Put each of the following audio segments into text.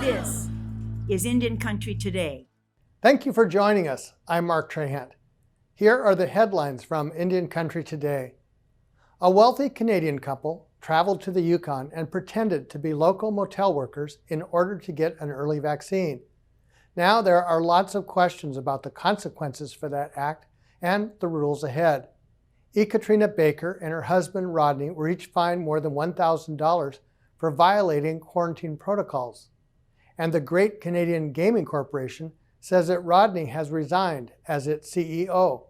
This is Indian Country Today. Thank you for joining us. I'm Mark Trahant. Here are the headlines from Indian Country Today. A wealthy Canadian couple traveled to the Yukon and pretended to be local motel workers in order to get an early vaccine. Now there are lots of questions about the consequences for that act and the rules ahead. Katrina Baker and her husband Rodney were each fined more than $1,000 for violating quarantine protocols. And the Great Canadian Gaming Corporation says that Rodney has resigned as its CEO.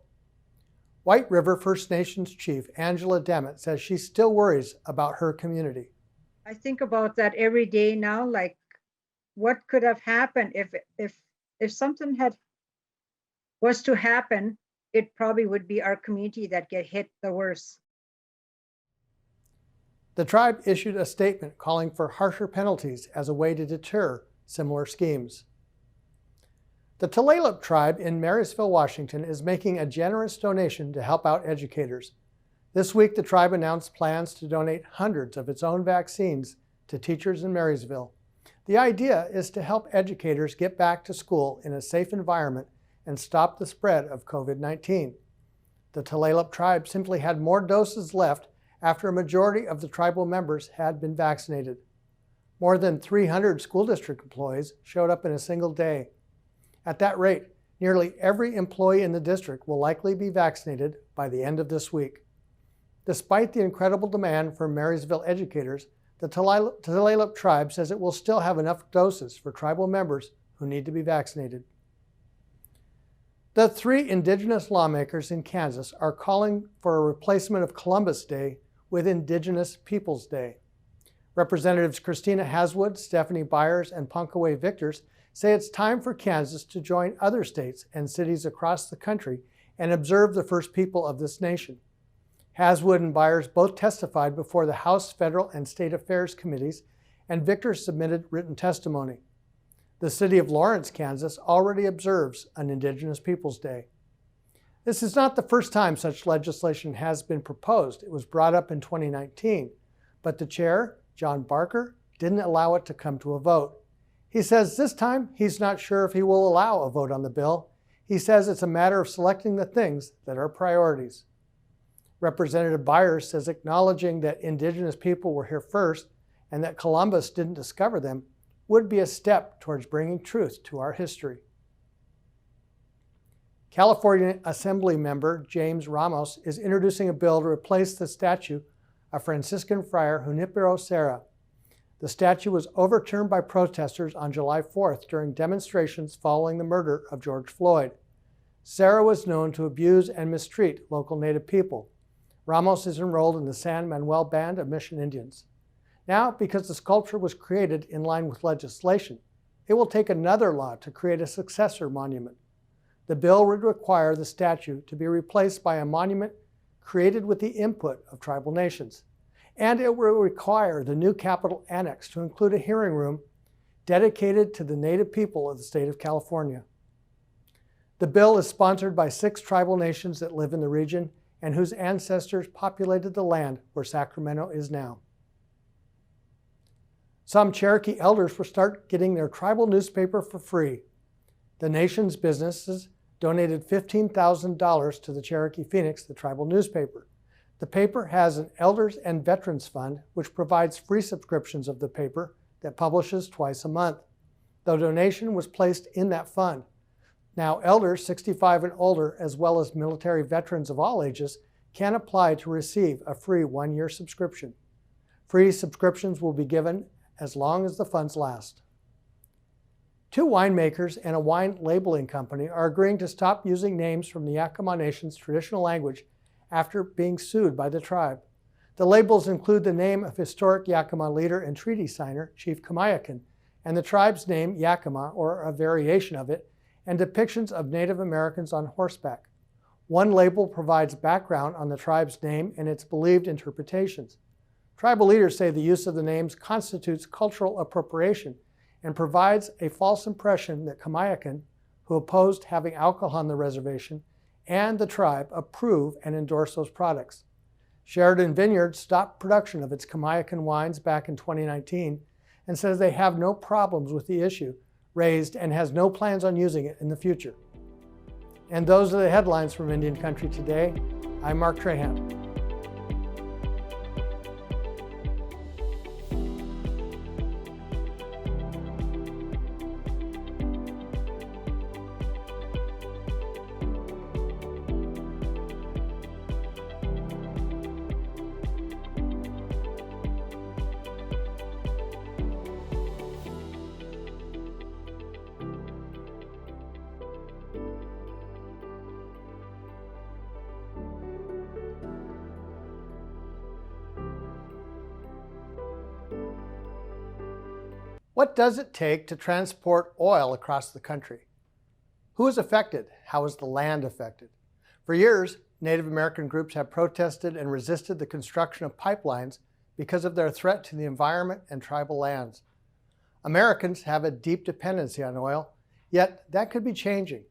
White River First Nations Chief Angela Demet says she still worries about her community. I think about that every day now, like what could have happened if something was to happen. It probably would be our community that get hit the worst. The tribe issued a statement calling for harsher penalties as a way to deter similar schemes. The Tulalip tribe in Marysville, Washington is making a generous donation to help out educators. This week, the tribe announced plans to donate hundreds of its own vaccines to teachers in Marysville. The idea is to help educators get back to school in a safe environment and stop the spread of COVID-19. The Tulalip tribe simply had more doses left after a majority of the tribal members had been vaccinated. More than 300 school district employees showed up in a single day. At that rate, nearly every employee in the district will likely be vaccinated by the end of this week. Despite the incredible demand from Marysville educators, the Tulalip tribe says it will still have enough doses for tribal members who need to be vaccinated. The 3 Indigenous lawmakers in Kansas are calling for a replacement of Columbus Day with Indigenous Peoples Day. Representatives Christina Haswood, Stephanie Byers, and Punkaway Victors say it's time for Kansas to join other states and cities across the country and observe the first people of this nation. Haswood and Byers both testified before the House Federal and State Affairs Committees, and Victors submitted written testimony. The city of Lawrence, Kansas already observes an Indigenous Peoples Day. This is not the first time such legislation has been proposed. It was brought up in 2019, but the chair, John Barker, didn't allow it to come to a vote. He says this time he's not sure if he will allow a vote on the bill. He says it's a matter of selecting the things that are priorities. Representative Byers says acknowledging that Indigenous people were here first and that Columbus didn't discover them would be a step towards bringing truth to our history. California Assembly member James Ramos is introducing a bill to replace the statue of Franciscan friar Junipero Serra. The statue was overturned by protesters on July 4th during demonstrations following the murder of George Floyd. Serra was known to abuse and mistreat local Native people. Ramos is enrolled in the San Manuel Band of Mission Indians. Now, because the sculpture was created in line with legislation, it will take another law to create a successor monument. The bill would require the statue to be replaced by a monument created with the input of tribal nations. And it will require the new Capitol Annex to include a hearing room dedicated to the Native people of the state of California. The bill is sponsored by 6 tribal nations that live in the region and whose ancestors populated the land where Sacramento is now. Some Cherokee elders will start getting their tribal newspaper for free. The nation's businesses donated $15,000 to the Cherokee Phoenix, the tribal newspaper. The paper has an Elders and Veterans Fund, which provides free subscriptions of the paper that publishes twice a month. The donation was placed in that fund. Now, elders 65 and older, as well as military veterans of all ages, can apply to receive a free 1-year subscription. Free subscriptions will be given as long as the funds last. 2 winemakers and a wine labeling company are agreeing to stop using names from the Yakama Nation's traditional language after being sued by the tribe. The labels include the name of historic Yakama leader and treaty signer, Chief Kamayakan, and the tribe's name, Yakama, or a variation of it, and depictions of Native Americans on horseback. One label provides background on the tribe's name and its believed interpretations. Tribal leaders say the use of the names constitutes cultural appropriation and provides a false impression that Kamayakan, who opposed having alcohol on the reservation, and the tribe approve and endorse those products. Sheridan Vineyard stopped production of its Kamayakan wines back in 2019 and says they have no problems with the issue raised and has no plans on using it in the future. And those are the headlines from Indian Country Today. I'm Mark Trahan. What does it take to transport oil across the country? Who is affected? How is the land affected? For years, Native American groups have protested and resisted the construction of pipelines because of their threat to the environment and tribal lands. Americans have a deep dependency on oil, yet that could be changing.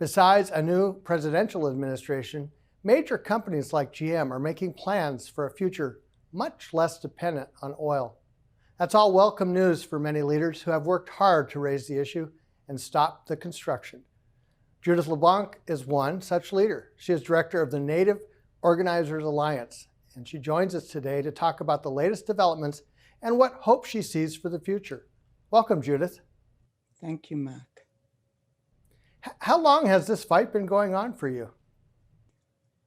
Besides a new presidential administration, major companies like GM are making plans for a future much less dependent on oil. That's all welcome news for many leaders who have worked hard to raise the issue and stop the construction. Judith Le Blanc is one such leader. She is director of the Native Organizers Alliance, and she joins us today to talk about the latest developments and what hope she sees for the future. Welcome, Judith. Thank you, Mark. How long has this fight been going on for you?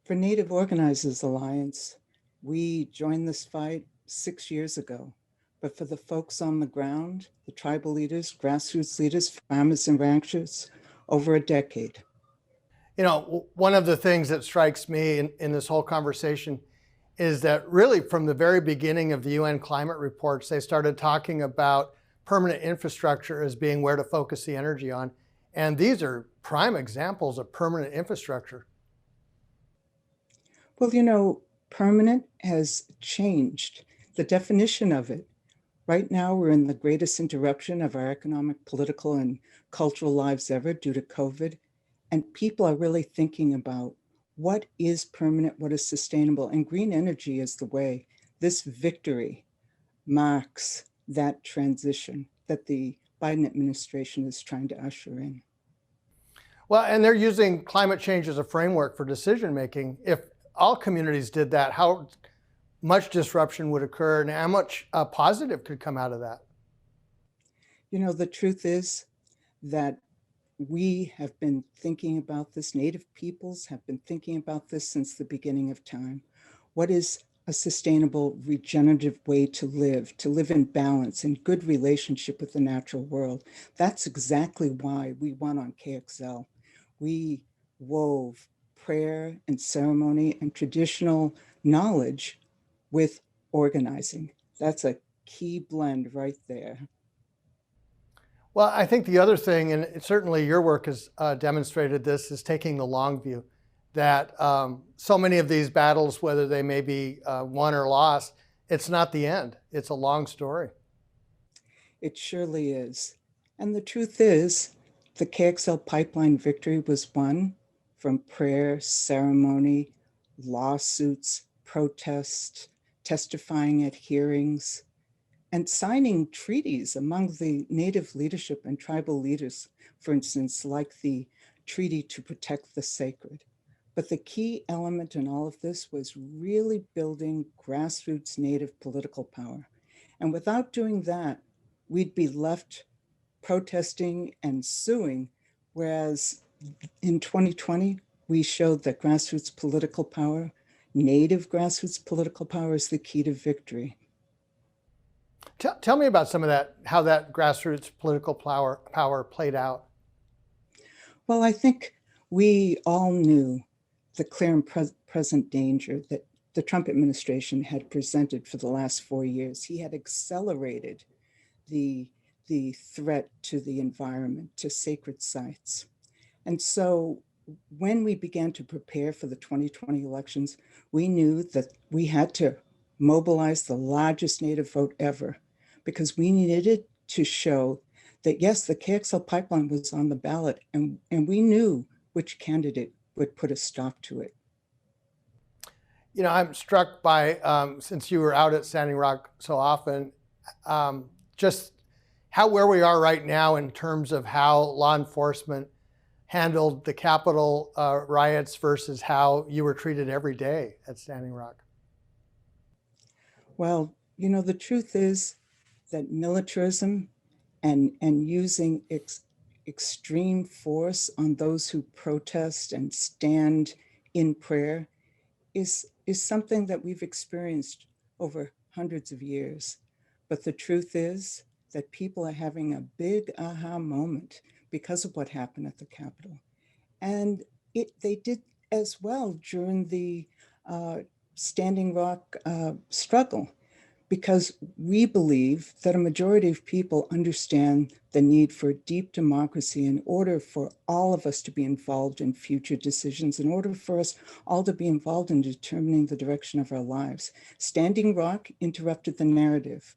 For Native Organizers Alliance, we joined this fight 6 years ago. But for the folks on the ground, the tribal leaders, grassroots leaders, farmers and ranchers, over a decade. You know, one of the things that strikes me in this whole conversation is that really from the very beginning of the UN climate reports, they started talking about permanent infrastructure as being where to focus the energy on. And these are prime examples of permanent infrastructure. Well, you know, permanent has changed the definition of it. Right now, we're in the greatest interruption of our economic, political, and cultural lives ever due to COVID. And people are really thinking about what is permanent, what is sustainable, and green energy is the way. This victory marks that transition that the Biden administration is trying to usher in. Well, and they're using climate change as a framework for decision making. If all communities did that, how much disruption would occur and how much positive could come out of that? You know, the truth is that we have been thinking about this, Native peoples have been thinking about this since the beginning of time. What is a sustainable, regenerative way to live in balance, in good relationship with the natural world? That's exactly why we won on KXL. We wove prayer and ceremony and traditional knowledge with organizing. That's a key blend right there. Well, I think the other thing, and certainly your work has demonstrated this, is taking the long view. That so many of these battles, whether they may be won or lost, it's not the end. It's a long story. It surely is. And the truth is, the KXL pipeline victory was won from prayer, ceremony, lawsuits, protests, testifying at hearings, and signing treaties among the Native leadership and tribal leaders, for instance, like the Treaty to Protect the Sacred. But the key element in all of this was really building grassroots Native political power. And without doing that, we'd be left protesting and suing, whereas in 2020, we showed that grassroots political power, Native grassroots political power, is the key to victory. Tell me about some of that, how that grassroots political power played out. Well, I think we all knew the clear and present danger that the Trump administration had presented for the last 4 years. He had accelerated the threat to the environment, to sacred sites. And so when we began to prepare for the 2020 elections, we knew that we had to mobilize the largest Native vote ever, because we needed to show that, yes, the KXL pipeline was on the ballot, and we knew which candidate would put a stop to it. You know, I'm struck by, since you were out at Standing Rock so often, just where we are right now in terms of how law enforcement handled the Capitol riots versus how you were treated every day at Standing Rock? Well, the truth is that militarism and using extreme force on those who protest and stand in prayer is something that we've experienced over hundreds of years. But the truth is that people are having a big aha moment because of what happened at the Capitol. And they did as well during the Standing Rock struggle, because we believe that a majority of people understand the need for deep democracy in order for all of us to be involved in future decisions, in order for us all to be involved in determining the direction of our lives. Standing Rock interrupted the narrative.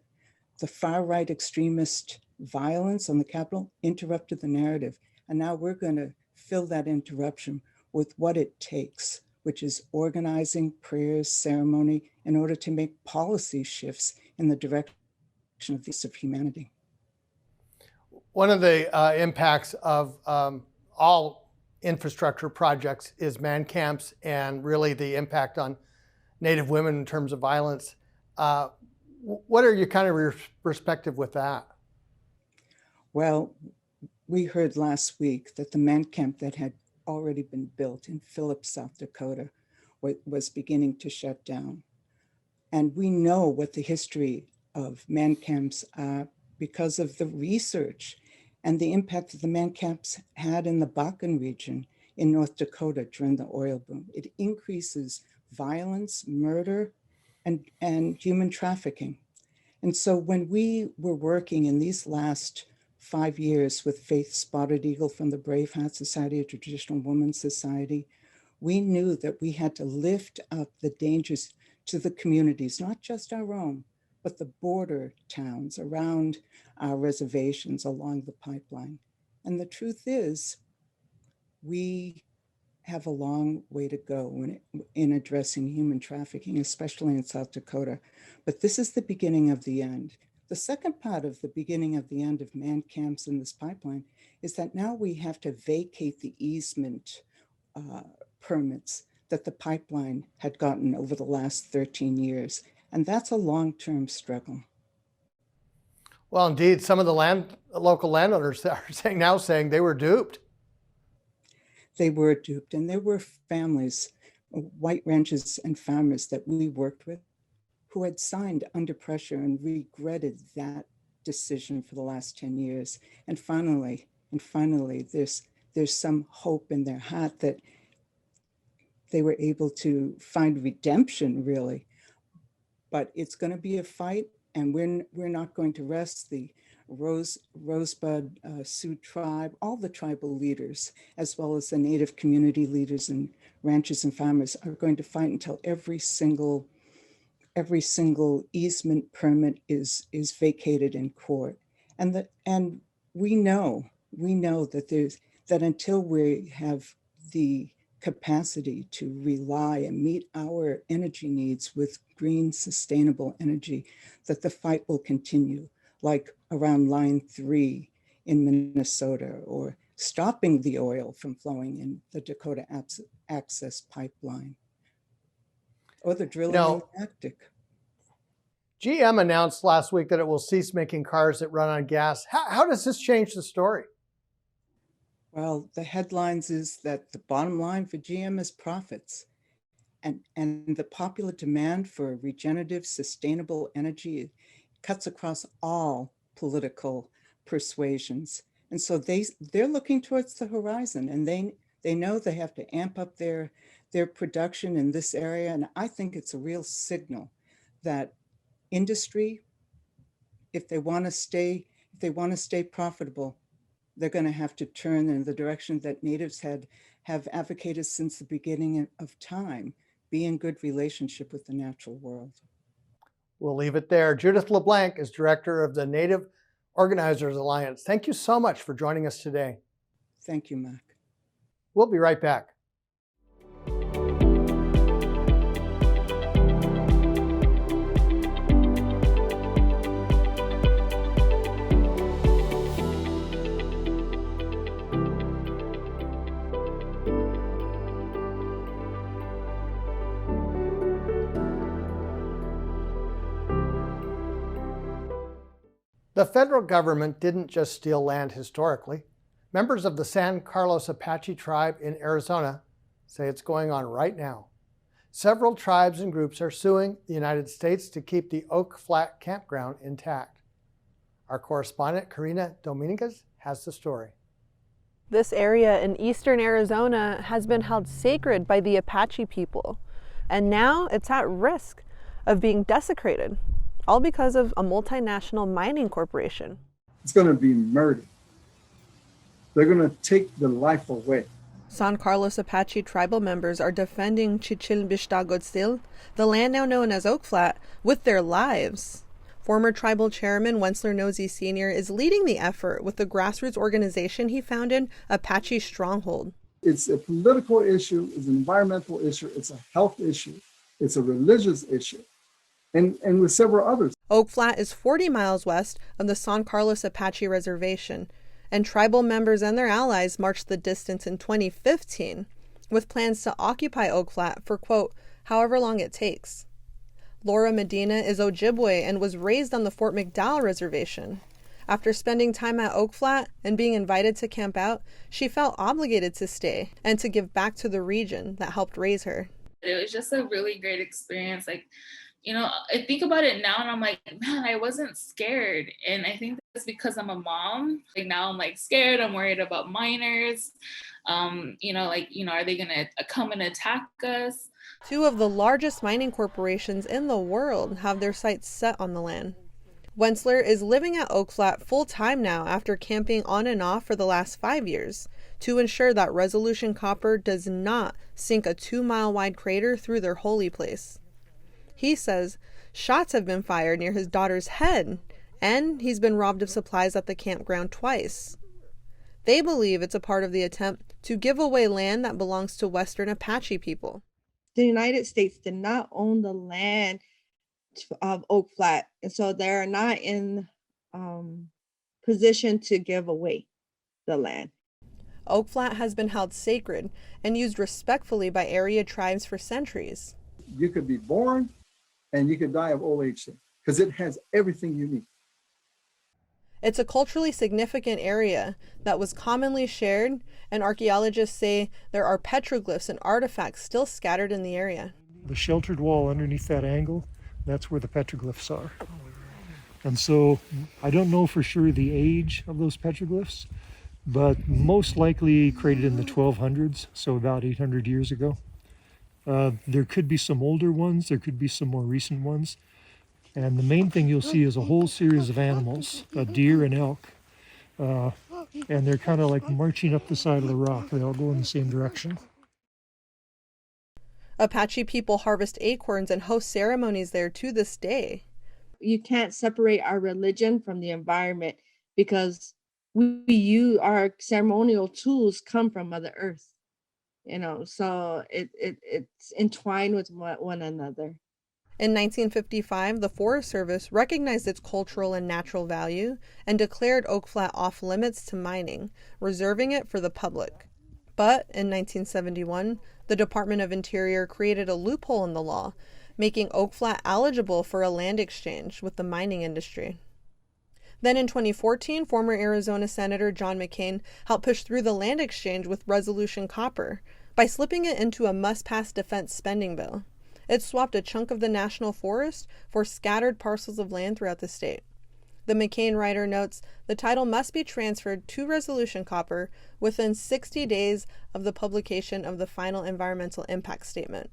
The far-right extremist violence on the Capitol interrupted the narrative. And now we're going to fill that interruption with what it takes, which is organizing, prayers, ceremony, in order to make policy shifts in the direction of the of humanity. One of the impacts of all infrastructure projects is man camps and really the impact on Native women in terms of violence. What are your kind of perspective with that? Well, we heard last week that the man camp that had already been built in Phillips, South Dakota, was beginning to shut down. And we know what the history of man camps are because of the research and the impact that the man camps had in the Bakken region in North Dakota during the oil boom. It increases violence, murder, and human trafficking. And so when we were working in these last 5 years with Faith Spotted Eagle from the Brave Heart Society, a Traditional Women's Society, we knew that we had to lift up the dangers to the communities, not just our own, but the border towns around our reservations along the pipeline. And the truth is, we have a long way to go in addressing human trafficking, especially in South Dakota. But this is the beginning of the end. The second part of the beginning of the end of man camps in this pipeline is that now we have to vacate the easement permits that the pipeline had gotten over the last 13 years. And that's a long-term struggle. Well, indeed, some of the local landowners are saying they were duped. They were duped, and there were families, white ranchers and farmers that we worked with who had signed under pressure and regretted that decision for the last 10 years. And finally, there's some hope in their heart that they were able to find redemption, really. But it's going to be a fight, and we're not going to rest. The Rosebud Sioux tribe, all the tribal leaders, as well as the Native community leaders and ranchers and farmers, are going to fight until every single easement permit is vacated in court. And we know that until we have the capacity to rely and meet our energy needs with green, sustainable energy, that the fight will continue, like around Line 3 in Minnesota, or stopping the oil from flowing in the Dakota Access Pipeline, or the drilling in the Arctic. GM announced last week that it will cease making cars that run on gas. How does this change the story? Well, the headlines is that the bottom line for GM is profits. And the popular demand for regenerative, sustainable energy cuts across all political persuasions. And so they're looking towards the horizon, and they know they have to amp up their production in this area. And I think it's a real signal that industry, if they want to stay profitable, they're going to have to turn in the direction that natives have advocated since the beginning of time: be in good relationship with the natural world. We'll leave it there. Judith Le Blanc is director of the Native Organizers Alliance. Thank you so much for joining us today. Thank you, Mac. We'll be right back. The federal government didn't just steal land historically. Members of the San Carlos Apache tribe in Arizona say it's going on right now. Several tribes and groups are suing the United States to keep the Oak Flat campground intact. Our correspondent, Carina Dominguez, has the story. This area in eastern Arizona has been held sacred by the Apache people, and now it's at risk of being desecrated, all because of a multinational mining corporation. It's going to be murder. They're going to take the life away. San Carlos Apache tribal members are defending Chichilbishtagotzil, the land now known as Oak Flat, with their lives. Former tribal chairman Wentzler Nosey Sr. is leading the effort with the grassroots organization he founded, Apache Stronghold. It's a political issue, it's an environmental issue, it's a health issue, it's a religious issue, and with several others. Oak Flat is 40 miles west of the San Carlos Apache Reservation, and tribal members and their allies marched the distance in 2015 with plans to occupy Oak Flat for, quote, however long it takes. Laura Medina is Ojibwe and was raised on the Fort McDowell Reservation. After spending time at Oak Flat and being invited to camp out, she felt obligated to stay and to give back to the region that helped raise her. It was just a really great experience. Like, you know, I think about it now and I'm like, man, I wasn't scared. And I think that's because I'm a mom. Like now I'm like scared. I'm worried about minors. Are they going to come and attack us? Two of the largest mining corporations in the world have their sights set on the land. Wentzler is living at Oak Flat full-time now after camping on and off for the last 5 years to ensure that Resolution Copper does not sink a 2-mile-wide crater through their holy place. He says shots have been fired near his daughter's head, and he's been robbed of supplies at the campground twice. They believe it's a part of the attempt to give away land that belongs to Western Apache people. The United States did not own the land of Oak Flat, and so they're not in position to give away the land. Oak Flat has been held sacred and used respectfully by area tribes for centuries. You could be born and you could die of old age because it has everything you need. It's a culturally significant area that was commonly shared, and archaeologists say there are petroglyphs and artifacts still scattered in the area. The sheltered wall underneath that angle, that's where the petroglyphs are. And so I don't know for sure the age of those petroglyphs, but most likely created in the 1200s, so about 800 years ago. There could be some older ones, there could be some more recent ones. And the main thing you'll see is a whole series of animals, a deer and elk. And they're kind of like marching up the side of the rock. They all go in the same direction. Apache people harvest acorns and host ceremonies there to this day. You can't separate our religion from the environment because our ceremonial tools come from Mother Earth, so it's entwined with one another. In 1955, the Forest Service recognized its cultural and natural value and declared Oak Flat off limits to mining, reserving it for the public. But in 1971, the Department of Interior created a loophole in the law, making Oak Flat eligible for a land exchange with the mining industry. Then in 2014, former Arizona Senator John McCain helped push through the land exchange with Resolution Copper by slipping it into a must-pass defense spending bill. It swapped a chunk of the national forest for scattered parcels of land throughout the state. The McCain writer notes the title must be transferred to Resolution Copper within 60 days of the publication of the final environmental impact statement.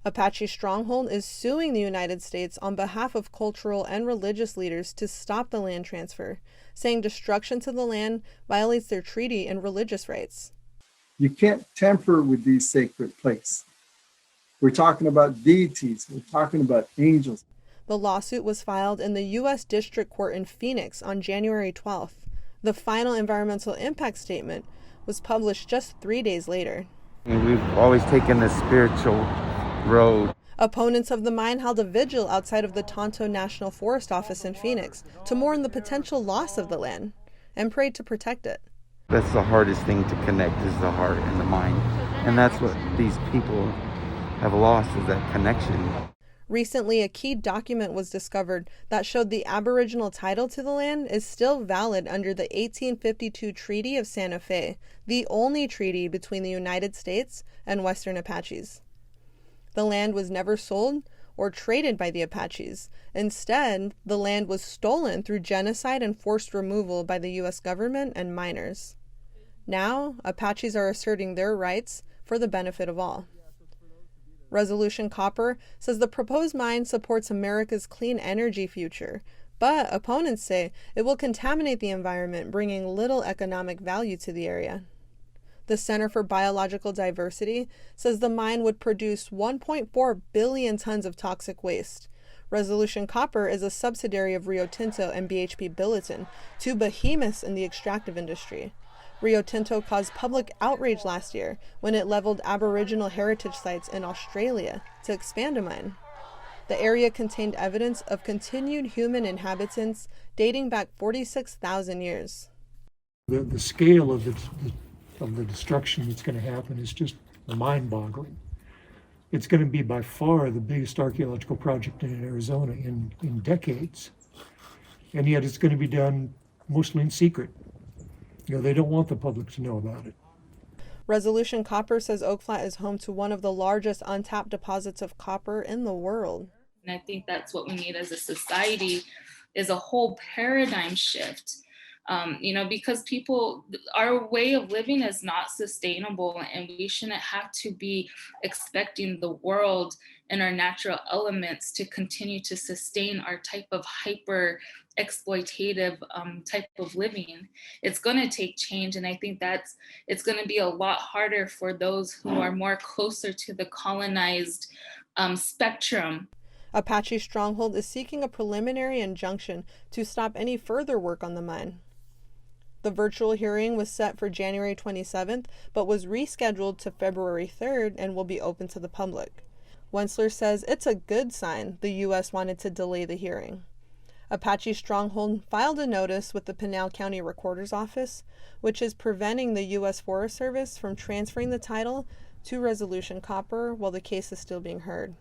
Apache Stronghold is suing the United States on behalf of cultural and religious leaders to stop the land transfer, saying destruction to the land violates their treaty and religious rights. You can't tamper with these sacred places. We're talking about deities. We're talking about angels. The lawsuit was filed in the U.S. District Court in Phoenix on January 12th. The final environmental impact statement was published just 3 days later. We've always taken the spiritual road. Opponents of the mine held a vigil outside of the Tonto National Forest Office in Phoenix to mourn the potential loss of the land and prayed to protect it. That's the hardest thing to connect, is the heart and the mind. And that's what these people have lost, is that connection. Recently, a key document was discovered that showed the Aboriginal title to the land is still valid under the 1852 Treaty of Santa Fe, the only treaty between the United States and Western Apaches. The land was never sold or traded by the Apaches. Instead, the land was stolen through genocide and forced removal by the U.S. government and miners. Now, Apaches are asserting their rights for the benefit of all. Resolution Copper says the proposed mine supports America's clean energy future, but opponents say it will contaminate the environment, bringing little economic value to the area. The Center for Biological Diversity says the mine would produce 1.4 billion tons of toxic waste. Resolution Copper is a subsidiary of Rio Tinto and BHP Billiton, two behemoths in the extractive industry. Rio Tinto caused public outrage last year when it leveled Aboriginal heritage sites in Australia to expand a mine. The area contained evidence of continued human inhabitants dating back 46,000 years. The scale of the destruction that's going to happen is just mind-boggling. It's going to be by far the biggest archaeological project in Arizona in decades, and yet it's going to be done mostly in secret. They don't want the public to know about it. Resolution Copper says Oak Flat is home to one of the largest untapped deposits of copper in the world. And I think that's what we need as a society, is a whole paradigm shift. Because our way of living is not sustainable, and we shouldn't have to be expecting the world and our natural elements to continue to sustain our type of hyper exploitative type of living. It's going to take change, and I think it's going to be a lot harder for those who are more closer to the colonized spectrum. Apache Stronghold is seeking a preliminary injunction to stop any further work on the mine. The virtual hearing was set for January 27th, but was rescheduled to February 3rd and will be open to the public. Wentzler says it's a good sign the U.S. wanted to delay the hearing. Apache Stronghold filed a notice with the Pinal County Recorder's Office, which is preventing the U.S. Forest Service from transferring the title to Resolution Copper while the case is still being heard.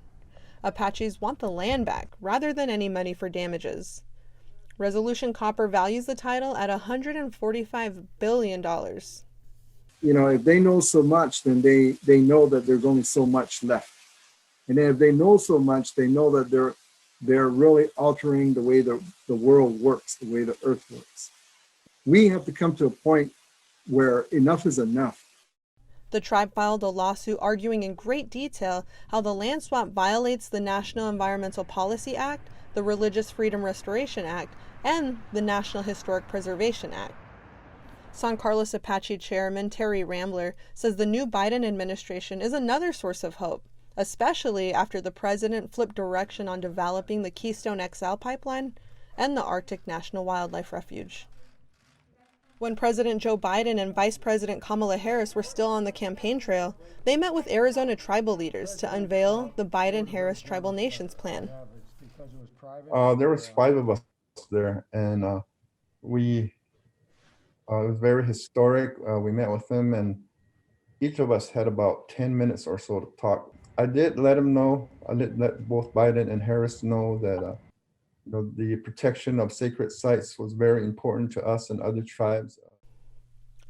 Apaches want the land back rather than any money for damages. Resolution Copper values the title at $145 billion. If they know so much, then they know that there's only so much left. And then if they know so much, they know that they're really altering the way the world works, the way the earth works. We have to come to a point where enough is enough. The tribe filed a lawsuit arguing in great detail how the land swap violates the National Environmental Policy Act, the Religious Freedom Restoration Act, and the National Historic Preservation Act. San Carlos Apache Chairman Terry Rambler says the new Biden administration is another source of hope, especially after the president flipped direction on developing the Keystone XL pipeline and the Arctic National Wildlife Refuge. When President Joe Biden and Vice President Kamala Harris were still on the campaign trail, they met with Arizona tribal leaders to unveil the Biden-Harris Tribal Nations Plan. There was 5 of us there, and it was very historic. We met with them, and each of us had about 10 minutes or so to talk. I did let both Biden and Harris know that the protection of sacred sites was very important to us and other tribes.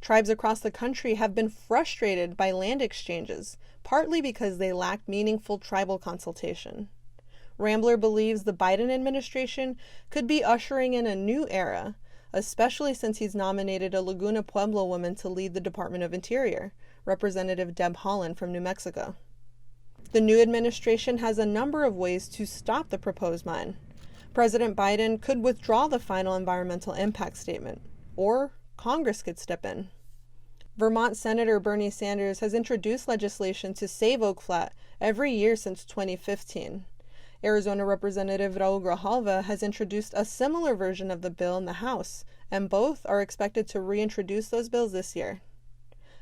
Tribes across the country have been frustrated by land exchanges, partly because they lack meaningful tribal consultation. Rambler believes the Biden administration could be ushering in a new era, especially since he's nominated a Laguna Pueblo woman to lead the Department of Interior, Representative Deb Haaland from New Mexico. The new administration has a number of ways to stop the proposed mine. President Biden could withdraw the final environmental impact statement, or Congress could step in. Vermont Senator Bernie Sanders has introduced legislation to save Oak Flat every year since 2015. Arizona Representative Raul Grijalva has introduced a similar version of the bill in the House, and both are expected to reintroduce those bills this year.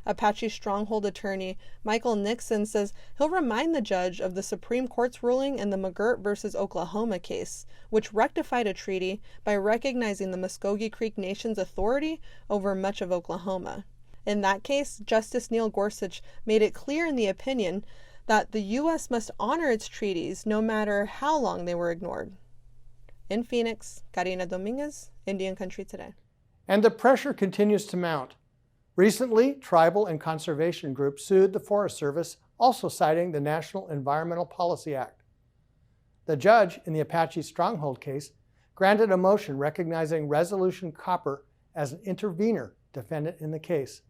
Apache Stronghold attorney Michael Nixon says he'll remind the judge of the Supreme Court's ruling in the McGirt versus Oklahoma case, which rectified a treaty by recognizing the Muskogee Creek Nation's authority over much of Oklahoma. In that case, Justice Neil Gorsuch made it clear in the opinion that the U.S. must honor its treaties no matter how long they were ignored. In Phoenix, Carina Dominguez, Indian Country Today. And the pressure continues to mount. Recently, tribal and conservation groups sued the Forest Service, also citing the National Environmental Policy Act. The judge in the Apache Stronghold case granted a motion recognizing Resolution Copper as an intervener defendant in the case.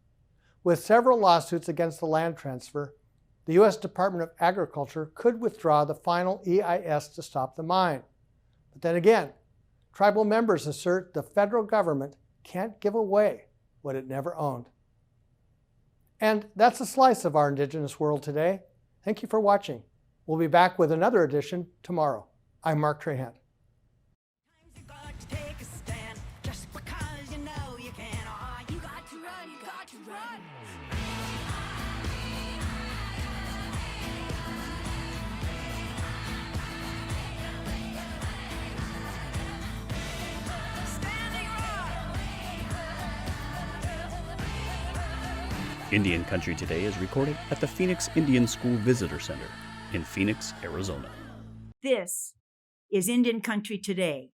With several lawsuits against the land transfer, the U.S. Department of Agriculture could withdraw the final EIS to stop the mine. But then again, tribal members assert the federal government can't give away what it never owned. And that's a slice of our Indigenous world today. Thank you for watching. We'll be back with another edition tomorrow. I'm Mark Trahant. Indian Country Today is recorded at the Phoenix Indian School Visitor Center in Phoenix, Arizona. This is Indian Country Today.